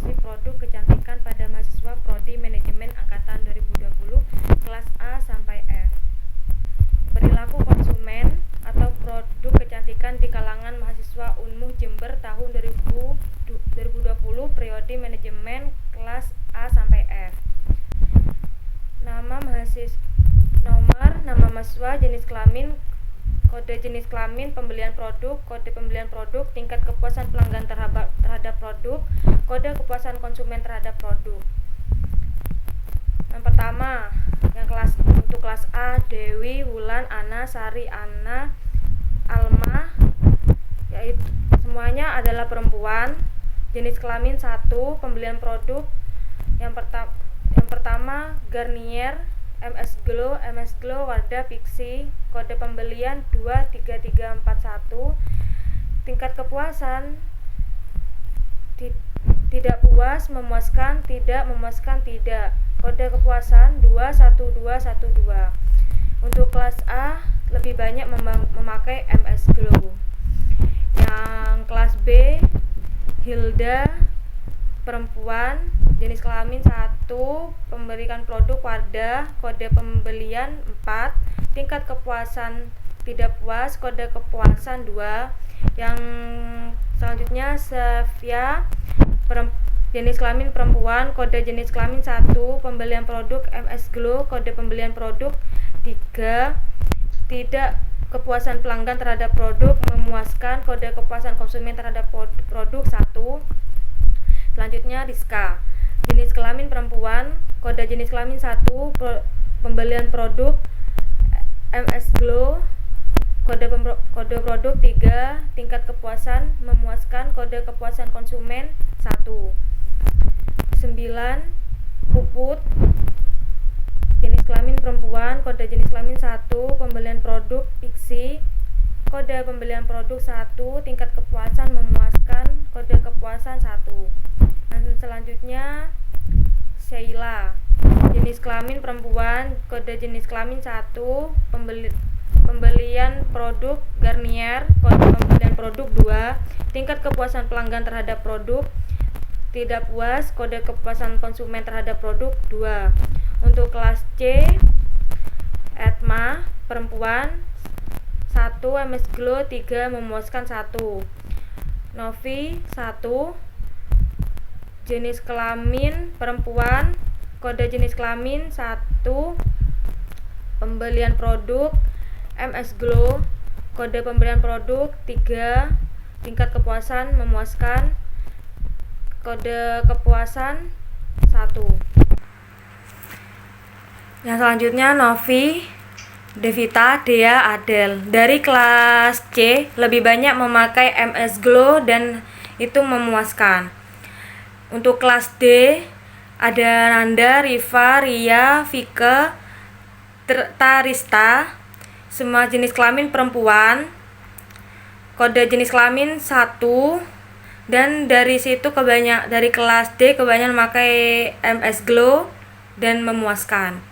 evaluasi produk kecantikan pada mahasiswa Prodi Manajemen Angkatan 2020 kelas A sampai F. Perilaku konsumen atau produk kecantikan di kalangan mahasiswa Unmuh Jember tahun 2020 periode manajemen kelas A sampai F. Nama mahasiswa, nomor, nama mahasiswa, jenis kelamin, kode jenis kelamin, pembelian produk, kode pembelian produk, tingkat kepuasan pelanggan terhadap produk, kode kepuasan konsumen terhadap produk. Yang pertama, untuk kelas A, Dewi, Wulan, Ana, Sari, Ana, Alma, yaitu semuanya adalah perempuan. Jenis kelamin 1, pembelian produk. Yang pertama Garnier, MS Glow, Wardah, Pixi, kode pembelian 23341. Tingkat kepuasan tidak puas, memuaskan, tidak memuaskan, tidak. Kode kepuasan 21212. Untuk kelas A lebih banyak memakai MS Glow. Yang kelas B, Hilda, perempuan, jenis kelamin 1, pemberikan produk Wardah, kode pembelian 4, tingkat kepuasan tidak puas, kode kepuasan 2. Yang selanjutnya Safia, jenis kelamin perempuan, kode jenis kelamin 1, pembelian produk MS Glow, kode pembelian produk 3, tidak kepuasan pelanggan terhadap produk, memuaskan, kode kepuasan konsumen terhadap produk 1. Selanjutnya Rizka, jenis kelamin perempuan, kode jenis kelamin 1, pembelian produk MS Glow, kode produk 3, tingkat kepuasan memuaskan, kode kepuasan konsumen 1. 9. Puput, jenis kelamin perempuan, kode jenis kelamin 1, pembelian produk Pixi, kode pembelian produk 1, tingkat kepuasan memuaskan, kode kepuasan 1. Dan selanjutnya Sheila, jenis kelamin perempuan, kode jenis kelamin 1, pembelian produk Garnier, kode pembelian produk 2, tingkat kepuasan pelanggan terhadap produk tidak puas, kode kepuasan konsumen terhadap produk 2. Untuk kelas C, Etma, perempuan 1, MS Glow 3, memuaskan 1. Novi 1, jenis kelamin perempuan, kode jenis kelamin 1, pembelian produk MS Glow, kode pembelian produk 3, tingkat kepuasan memuaskan, kode kepuasan 1. Yang selanjutnya Novi, Devita, Dea, Adel. Dari kelas C lebih banyak memakai MS Glow dan itu memuaskan. Untuk kelas D ada Nanda, Riva, Ria, Vika, Tarista, semua jenis kelamin perempuan, kode jenis kelamin 1, dan dari situ dari kelas D kebanyakan memakai MS Glow dan memuaskan.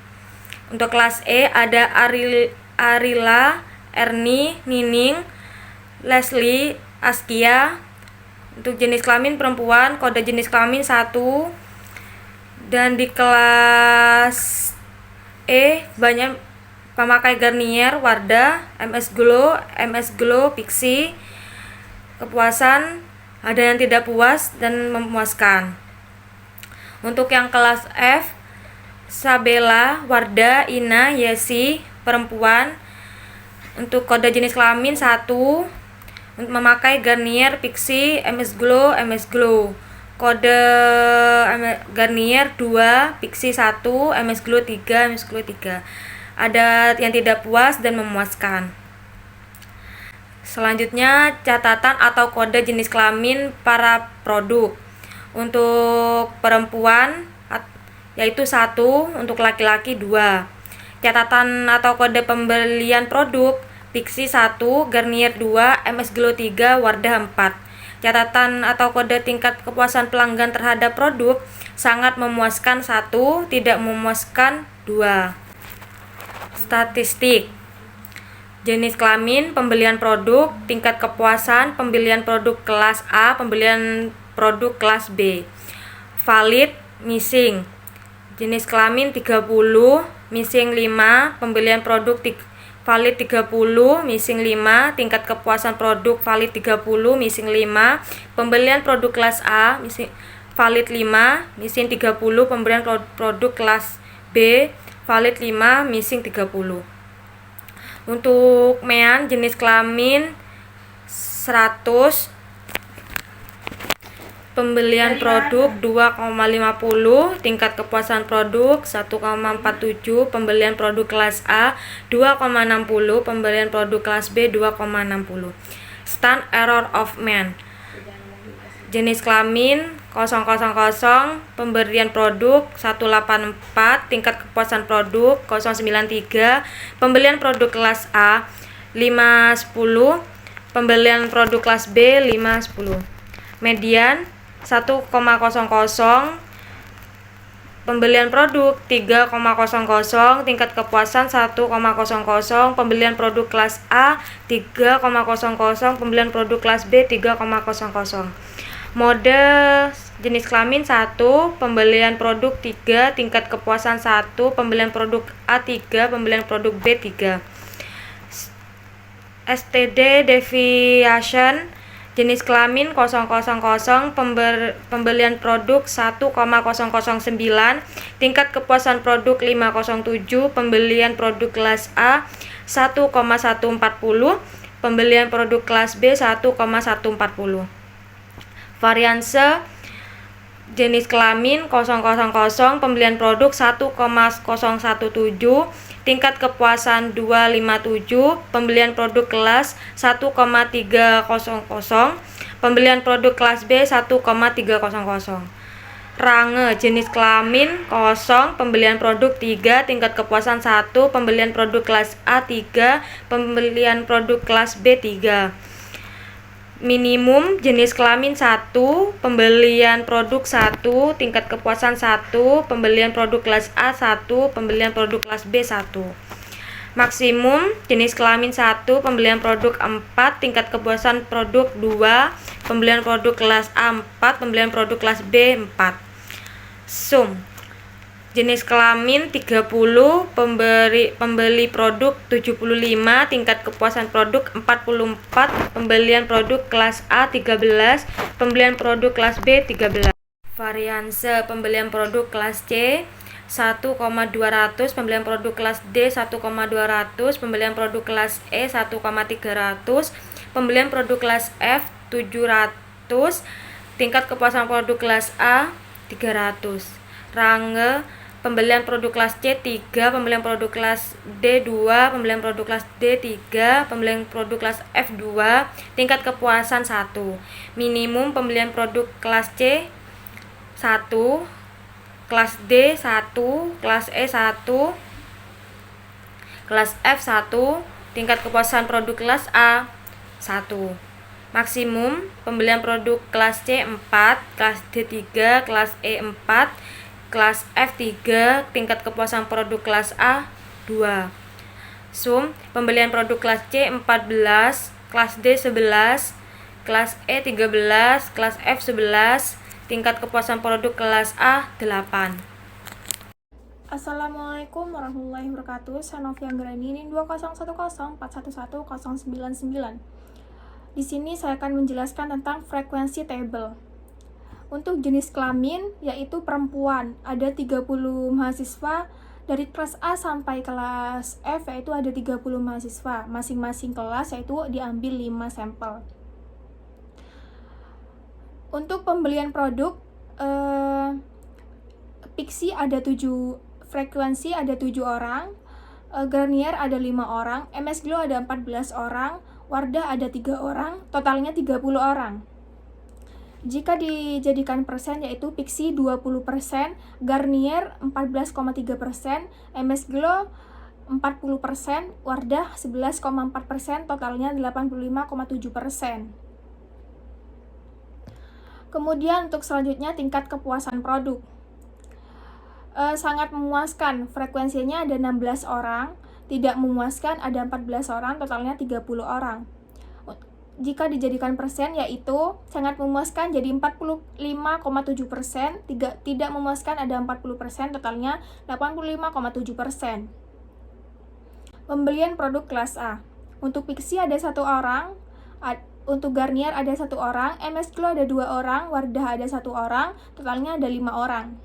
Untuk kelas E ada Arila, Erni, Nining, Leslie, Askia. Untuk jenis kelamin perempuan, kode jenis kelamin 1. Dan di kelas E banyak pemakai Garnier, Wardah, MS Glow, Pixi. Kepuasan ada yang tidak puas dan memuaskan. Untuk yang kelas F, Sabella, Wardah, Ina, Yesi, perempuan. Untuk kode jenis kelamin 1, memakai Garnier, Pixi, MS Glow. Kode Garnier 2, Pixi 1, MS Glow 3. Ada yang tidak puas dan memuaskan. Selanjutnya catatan atau kode jenis kelamin para produk. Untuk perempuan yaitu 1, untuk laki-laki 2. Catatan atau kode pembelian produk Pixi 1, Garnier 2, MS Glow 3, Wardah 4. Catatan atau kode tingkat kepuasan pelanggan terhadap produk sangat memuaskan 1, tidak memuaskan 2. Statistik. Jenis kelamin, pembelian produk, tingkat kepuasan, pembelian produk kelas A, pembelian produk kelas B. valid, missing. Jenis kelamin 30, missing 5, pembelian produk valid 30, missing 5, tingkat kepuasan produk valid 30, missing 5, pembelian produk kelas A, missing valid 5, missing 30, pembelian produk kelas B, valid 5, missing 30. Untuk mean jenis kelamin 100, pembelian produk 2,50, tingkat kepuasan produk 1,47, pembelian produk kelas A 2,60, pembelian produk kelas B 2,60. Stand error of mean. Jenis kelamin 000, pemberian produk 184, tingkat kepuasan produk 093, pembelian produk kelas A 510, pembelian produk kelas B 510. Median 1,00, pembelian produk 3,00, tingkat kepuasan 1,00, pembelian produk kelas A 3,00, pembelian produk kelas B 3,00. Mode jenis kelamin 1, pembelian produk 3, tingkat kepuasan 1, pembelian produk A 3, pembelian produk B 3. STD deviation jenis kelamin 000, pembelian produk 1,009, tingkat kepuasan produk 507, pembelian produk kelas A 1,140, pembelian produk kelas B 1,140. Varianse jenis kelamin 000, pembelian produk 1,017, tingkat kepuasan 257, pembelian produk kelas 1,300, pembelian produk kelas B 1,300. Range jenis kelamin 0, pembelian produk 3, tingkat kepuasan 1, pembelian produk kelas A 3, pembelian produk kelas B 3. Minimum jenis kelamin 1, pembelian produk 1, tingkat kepuasan 1, pembelian produk kelas A 1, pembelian produk kelas B 1. Maksimum jenis kelamin 1, pembelian produk 4, tingkat kepuasan produk 2, pembelian produk kelas A 4, pembelian produk kelas B 4. Sum jenis kelamin 30, pembeli produk 75, tingkat kepuasan produk 44, pembelian produk kelas A 13, pembelian produk kelas B 13. Varianse pembelian produk kelas C 1,200, pembelian produk kelas D 1,200, pembelian produk kelas E 1,300, pembelian produk kelas F 700, tingkat kepuasan produk kelas A 300. Range pembelian produk kelas C 3, pembelian produk kelas D 2, pembelian produk kelas D 3, pembelian produk kelas F 2, tingkat kepuasan 1. Minimum pembelian produk kelas C 1, kelas D 1, kelas E 1, kelas F 1, tingkat kepuasan produk kelas A 1. Maksimum pembelian produk kelas C 4, kelas D 3, kelas E 4, kelas F 3, tingkat kepuasan produk kelas A 2. Sum pembelian produk kelas C 14, kelas D 11, kelas E 13, kelas F 11, tingkat kepuasan produk kelas A 8. Assalamualaikum warahmatullahi wabarakatuh. Saya Novia Anggrani, NIM 20104119099. Di sini saya akan menjelaskan tentang frekuensi table. Untuk jenis kelamin, yaitu perempuan, ada 30 mahasiswa. Dari kelas A sampai kelas F, yaitu ada 30 mahasiswa. Masing-masing kelas, yaitu diambil 5 sampel. Untuk pembelian produk, Pixi ada 7, frekuensi ada 7 orang, Garnier ada 5 orang, MS Glow ada 14 orang, Wardah ada 3 orang, totalnya 30 orang. Jika dijadikan persen, yaitu Pixi 20%, Garnier 14,3%, MS Glow 40%, Wardah 11,4%, totalnya 85,7%. Kemudian untuk selanjutnya tingkat kepuasan produk. Sangat memuaskan, frekuensinya ada 16 orang, tidak memuaskan ada 14 orang, totalnya 30 orang. jika dijadikan persen yaitu sangat memuaskan jadi 45,7%, tidak memuaskan ada 40%, totalnya 85,7%. Pembelian produk kelas A. Untuk Pixi ada 1 orang, untuk Garnier ada 1 orang, MS Glow ada 2 orang, Wardah ada 1 orang, totalnya ada 5 orang.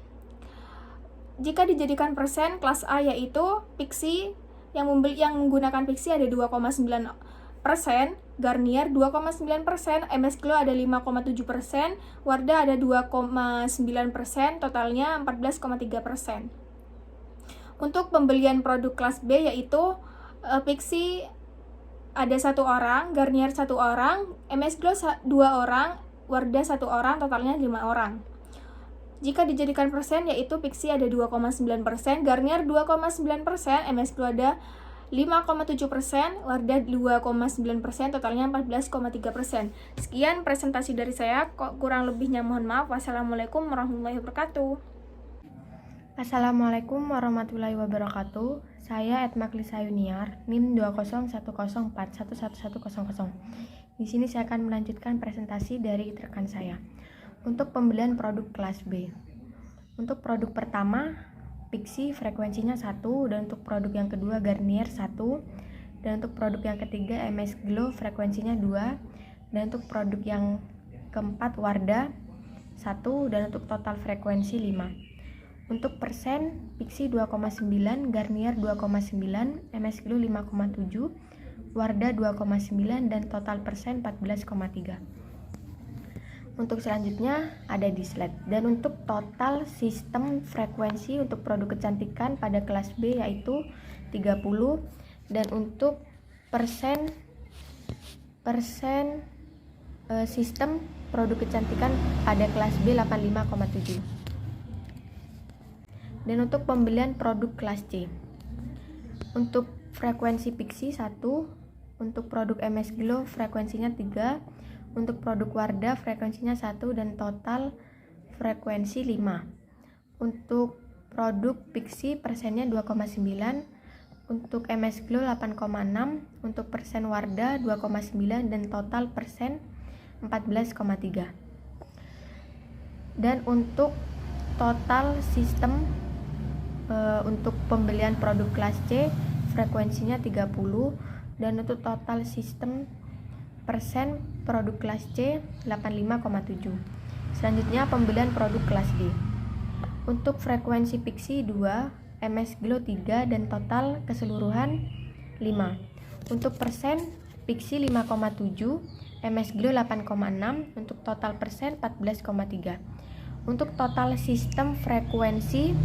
Jika dijadikan persen, kelas A yaitu Pixi yang menggunakan Pixi ada 2,9%, Garnier 2,9%, MS Glow ada 5,7%, Wardah ada 2,9%, totalnya 14,3%. Untuk pembelian produk kelas B yaitu Pixi ada 1 orang, Garnier 1 orang, MS Glow 2 orang, Wardah 1 orang, totalnya 5 orang. Jika dijadikan persen yaitu Pixi ada 2,9%, Garnier 2,9%, MS Glow ada 5,7%, Wardah 2,9%, totalnya 14,3%. Sekian presentasi dari saya, kurang lebihnya mohon maaf. Wassalamualaikum warahmatullahi wabarakatuh. Assalamualaikum warahmatullahi wabarakatuh. Saya Etma Klisa Yuniar, NIM 20104111100. Di sini saya akan melanjutkan presentasi dari rekan saya. Untuk pembelian produk kelas B. Untuk produk pertama, Pixi frekuensinya 1, dan untuk produk yang kedua Garnier 1, dan untuk produk yang ketiga MS Glow frekuensinya 2, dan untuk produk yang keempat Wardah 1, dan untuk total frekuensi 5. Untuk persen, Pixi 2,9, Garnier 2,9, MS Glow 5,7, Wardah 2,9, dan total persen 14,3. Untuk selanjutnya ada di slide. Dan untuk total sistem frekuensi untuk produk kecantikan pada kelas B yaitu 30, dan untuk persen sistem produk kecantikan pada kelas B 85,7. Dan untuk pembelian produk kelas C. Untuk frekuensi Pixi 1, untuk produk MS Glow frekuensinya 3, untuk produk Wardah frekuensinya 1, dan total frekuensi 5. Untuk produk Pixi persennya 2,9, untuk MS Glow 8,6, untuk persen Wardah 2,9, dan total persen 14,3. Dan untuk total sistem untuk pembelian produk kelas C frekuensinya 30, dan untuk total sistem persen produk kelas C 85,7. Selanjutnya pembelian produk kelas D. Untuk frekuensi Pixi 2, MS Glow 3, dan total keseluruhan 5. Untuk persen Pixi 5,7, MS Glow 8,6, untuk total persen 14,3. Untuk total sistem frekuensi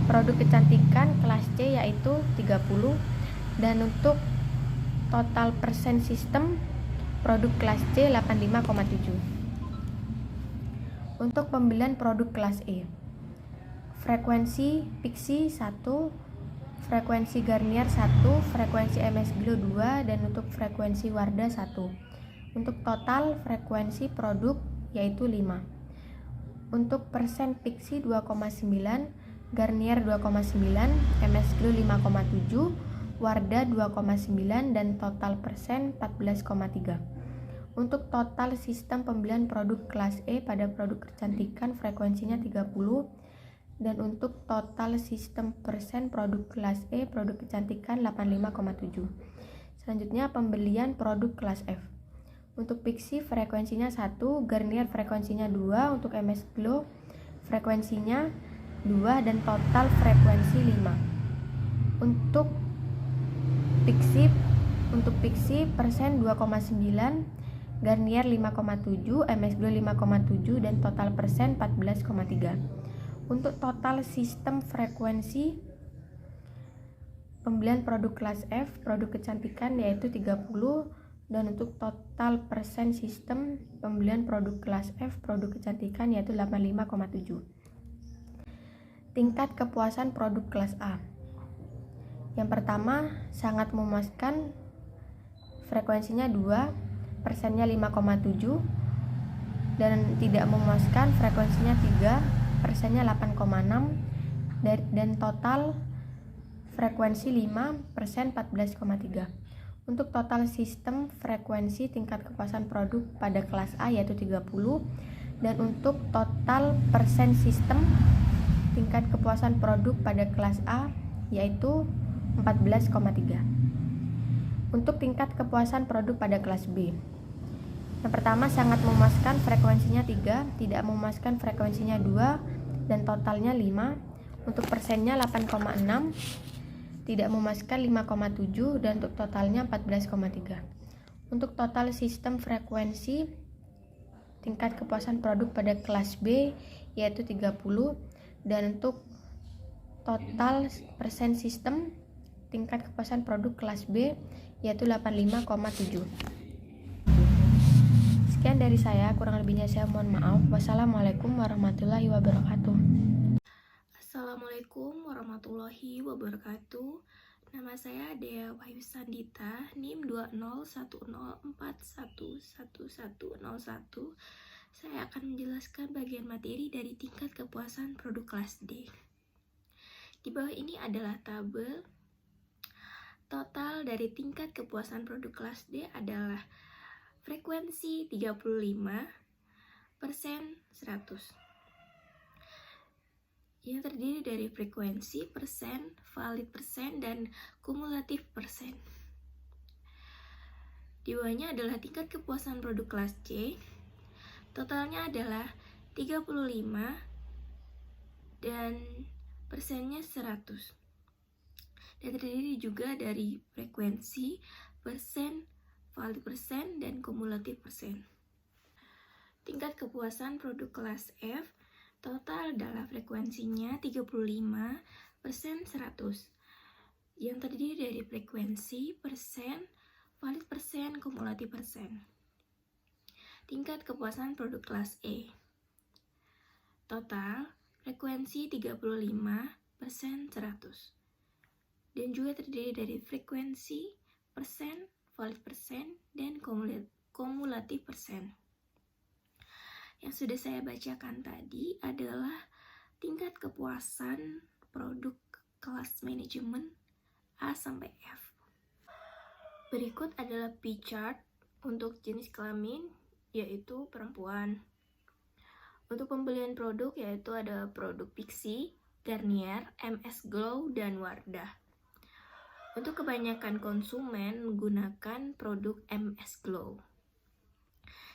produk kecantikan kelas C yaitu 30, dan untuk total persen sistem produk kelas C 85,7. Untuk pembelian produk kelas E. Frekuensi Pixi 1, frekuensi Garnier 1, frekuensi MS Glow 2, dan untuk frekuensi Wardah 1. Untuk total frekuensi produk yaitu 5. Untuk persen Pixi 2,9, Garnier 2,9, MS Glow 5,7, Wardah 2,9, dan total persen 14,3. Untuk total sistem pembelian produk kelas E pada produk kecantikan frekuensinya 30, dan untuk total sistem persen produk kelas E produk kecantikan 85,7. Selanjutnya pembelian produk kelas F. Untuk Pixi frekuensinya 1, Garnier frekuensinya 2, untuk MS Glow frekuensinya 2, dan total frekuensi 5. Untuk Pixi persen 2,9, Garnier 5,7, MS Glow 5,7, dan total persen 14,3. Untuk total sistem frekuensi pembelian produk kelas F produk kecantikan yaitu 30, dan untuk total persen sistem pembelian produk kelas F produk kecantikan yaitu 85,7. Tingkat kepuasan produk kelas A. Yang pertama, sangat memuaskan, frekuensinya 2, persennya 5,7, dan tidak memuaskan, frekuensinya 3, persennya 8,6, dan total frekuensi 5, persen 14,3. Untuk total sistem frekuensi tingkat kepuasan produk pada kelas A yaitu 30, dan untuk total persen sistem tingkat kepuasan produk pada kelas A yaitu 14,3. Untuk tingkat kepuasan produk pada kelas B, yang pertama sangat memuaskan, frekuensinya 3, tidak memuaskan, frekuensinya 2, dan totalnya 5. Untuk persennya 8,6, tidak memuaskan 5,7, dan untuk totalnya 14,3. Untuk total sistem frekuensi tingkat kepuasan produk pada kelas B yaitu 30, dan untuk total persen sistem tingkat kepuasan produk kelas B yaitu 85,7. Sekian dari saya, kurang lebihnya saya mohon maaf. Wassalamualaikum warahmatullahi wabarakatuh. Assalamualaikum warahmatullahi wabarakatuh. Nama saya Dea Wahyu Sandita, NIM 20104111101. Saya akan menjelaskan bagian materi dari tingkat kepuasan produk kelas D. Di bawah ini adalah tabel. Total dari tingkat kepuasan produk kelas D adalah frekuensi 35% 100. Yang terdiri dari frekuensi, persen, valid persen, dan kumulatif persen. Di bawahnya adalah tingkat kepuasan produk kelas C. Totalnya adalah 35 dan persennya 100. Dan terdiri juga dari frekuensi, persen, valid persen, dan kumulatif persen. Tingkat kepuasan produk kelas F, total adalah frekuensinya 35% 100, yang terdiri dari frekuensi, persen, valid persen, kumulatif persen. Tingkat kepuasan produk kelas E, total frekuensi 35% 100, dan juga terdiri dari frekuensi, persen, valid persen, dan kumulatif persen. Yang sudah saya bacakan tadi adalah tingkat kepuasan produk kelas manajemen A sampai F. Berikut adalah pie chart untuk jenis kelamin, yaitu perempuan. Untuk pembelian produk yaitu ada produk Pixi, Garnier, MS Glow, dan Wardah. Untuk kebanyakan konsumen menggunakan produk MS Glow.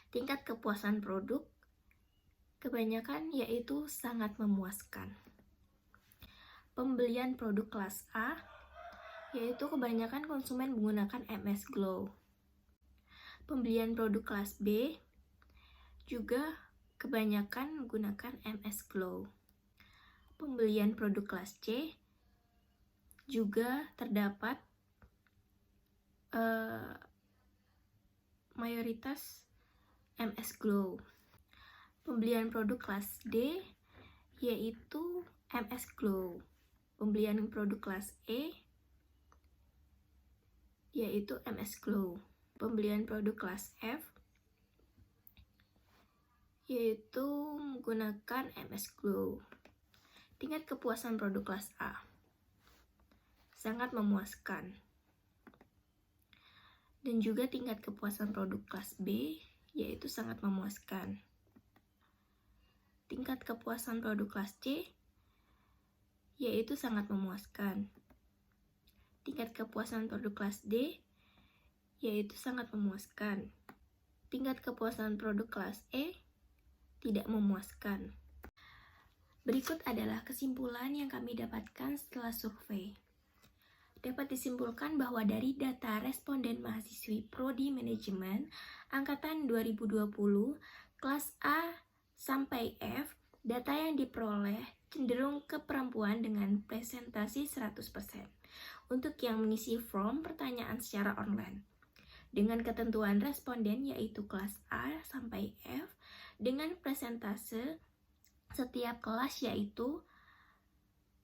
Tingkat kepuasan produk kebanyakan yaitu sangat memuaskan. Pembelian produk kelas A yaitu kebanyakan konsumen menggunakan MS Glow. Pembelian produk kelas B juga kebanyakan menggunakan MS Glow. Pembelian produk kelas C juga terdapat mayoritas MS Glow. Pembelian produk kelas D yaitu MS Glow. Pembelian produk kelas E yaitu MS Glow. Pembelian produk kelas F yaitu menggunakan MS Glow. Tingkat kepuasan produk kelas A sangat memuaskan. Dan juga tingkat kepuasan produk kelas B yaitu sangat memuaskan. Tingkat kepuasan produk kelas C yaitu sangat memuaskan. Tingkat kepuasan produk kelas D yaitu sangat memuaskan. Tingkat kepuasan produk kelas E tidak memuaskan. Berikut adalah kesimpulan yang kami dapatkan setelah survei. Dapat disimpulkan bahwa dari data responden mahasiswi Prodi Manajemen angkatan 2020 kelas A sampai F, data yang diperoleh cenderung ke perempuan dengan presentasi 100% untuk yang mengisi form pertanyaan secara online. Dengan ketentuan responden yaitu kelas A sampai F dengan presentase setiap kelas yaitu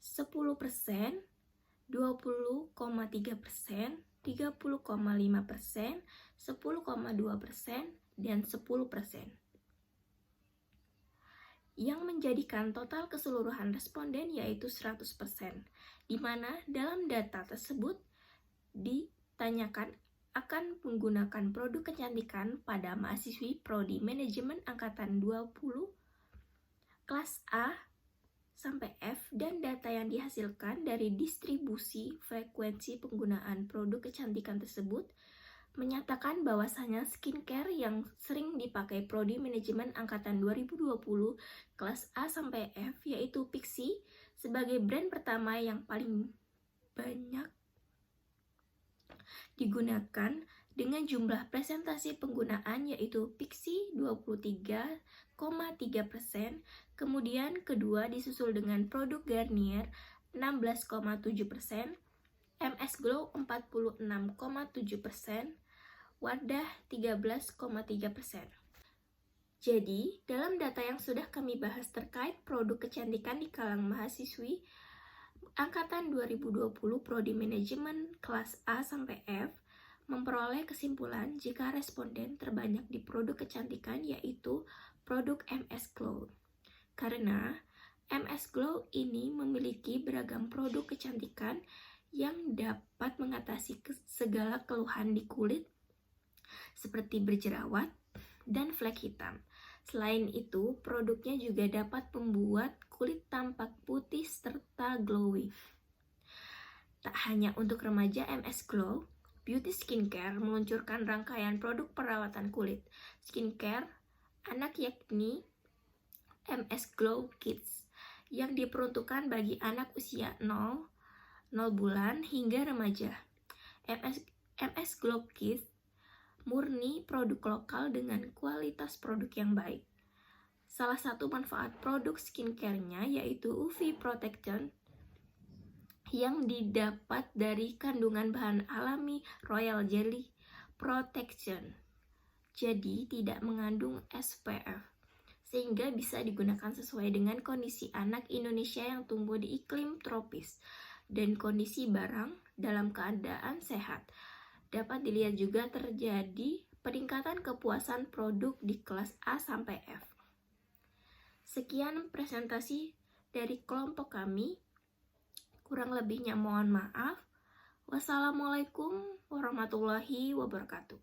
10%, 20,3%, 30,5%, 10,2%, dan 10%. Yang menjadikan total keseluruhan responden yaitu 100%, di mana dalam data tersebut ditanyakan akan menggunakan produk kecantikan pada mahasiswi Prodi Manajemen Angkatan 20 kelas A sampai F, dan data yang dihasilkan dari distribusi frekuensi penggunaan produk kecantikan tersebut menyatakan bahwasanya skincare yang sering dipakai Prodi Manajemen Angkatan 2020 kelas A sampai F yaitu Pixi sebagai brand pertama yang paling banyak digunakan dengan jumlah presentasi penggunaan yaitu Pixi 23,3%, kemudian kedua disusul dengan produk Garnier 16,7%, MS Glow 46,7%, Wardah 13,3%. Jadi, dalam data yang sudah kami bahas terkait produk kecantikan di kalangan mahasiswi Angkatan 2020 Prodi Manajemen kelas A sampai F memperoleh kesimpulan jika responden terbanyak di produk kecantikan yaitu produk MS Glow. Karena MS Glow ini memiliki beragam produk kecantikan yang dapat mengatasi segala keluhan di kulit seperti berjerawat dan flek hitam. Selain itu, produknya juga dapat membuat kulit tampak putih serta glowing. Tak hanya untuk remaja MS Glow, Beauty Skincare meluncurkan rangkaian produk perawatan kulit skincare anak yakni MS Glow Kids yang diperuntukkan bagi anak usia 0 bulan hingga remaja. MS Glow Kids murni produk lokal dengan kualitas produk yang baik. Salah satu manfaat produk skincare-nya yaitu UV Protection yang didapat dari kandungan bahan alami Royal Jelly Protection. Jadi tidak mengandung SPF, sehingga bisa digunakan sesuai dengan kondisi anak Indonesia yang tumbuh di iklim tropis dan kondisi barang dalam keadaan sehat. Dapat dilihat juga terjadi peningkatan kepuasan produk di kelas A sampai F. Sekian presentasi dari kelompok kami. Kurang lebihnya mohon maaf. Wassalamualaikum warahmatullahi wabarakatuh.